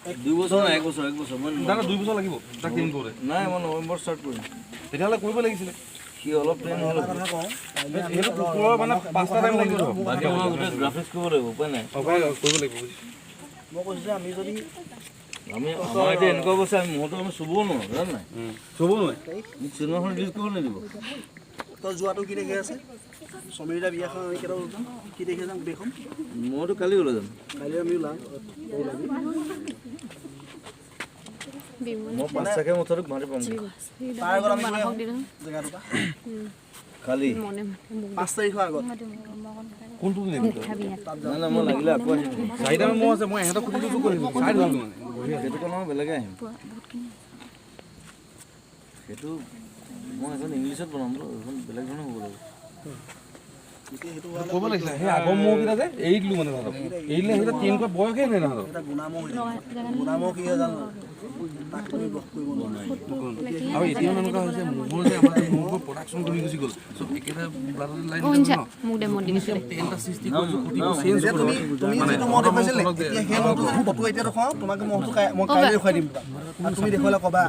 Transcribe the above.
2 বছৰ না 1 বছৰ মই দাদা 2 বছৰ লাগিব তাক ট্ৰেইন কৰে নাই মই নৱেম্বৰ ষ্টাৰ্ট কৰিম তেতিয়াহ'লে কৰিব লাগিছিলে কি অলপ ট্ৰেইন হ'ল সেইটো কুকুৰৰ মানে 5টা টাইম লাগিব বাকী মই গোটেই গ্ৰাফিক্স কৰিব লাগিব উপায় নাই কৰিব লাগিব মই কৈছোঁ যে আমি যদি আমি আমাৰ এতিয়া এনেকুৱা অৱস্থা আমি মুহূৰ্তত আমি চুবও নোৱাৰোঁ জান নাই চব নহয় মোক চিনেমাখন ৰিলিজ কৰিব নিদিব তই যোৱাটো কি দেখি আছে সমীৰিতা বিয়াখন আমি কেইটা কি দেখি যাম বেখন মইতো কালি ওলাই যাম কাইলৈ আমি ওলাম মই 5 তাৰিখে মুঠতে গুৱাহাটী পাম তাৰ আগত আমি জেগাটো কালি 5 তাৰিখৰ আগত কোনটো লাগিব নাই নাই মই লাগিলে আকৌ আহিম 4টা মান মই আছে মই এহেঁতক খুজিছো কৰি দিম চাই দিম মানে সেইটো কাৰণে মই বেলেগে আহিম সেইটো মই এখন ইংলিছত বনাম এখন বেলেগ ধৰণে হ'ব লাগিব ক'ব লাগিছিলে সেই আগৰ মহকেইটা যে এৰি দিলোঁ মানে তাহাঁতক এৰিলে সেইকেইটা ট্ৰেইন কৰা বয়সেই নাই তাহাঁতক এটা গুণামো কি হয় জানো তাক তুমি বস কৰিব নোৱাৰা আৰু এতিয়াও এনেকুৱা হৈছে মোৰ যে আমাৰ মোৰ প্ৰডাকশ্যন কমি গুচি গ'ল চব একেটা ব্লাডৰ লাইন ট্ৰেইনটা সৃষ্টি কৰিছোঁ চেঞ্জ তুমি যিটো মহ দেখুৱাইছিলে এতিয়া সেই মহটো ফটো এতিয়া দেখুৱাওঁ তোমাক মহটো মই কাইলৈ দেখুৱাই দিম তুমি দেখুৱালে ক'বা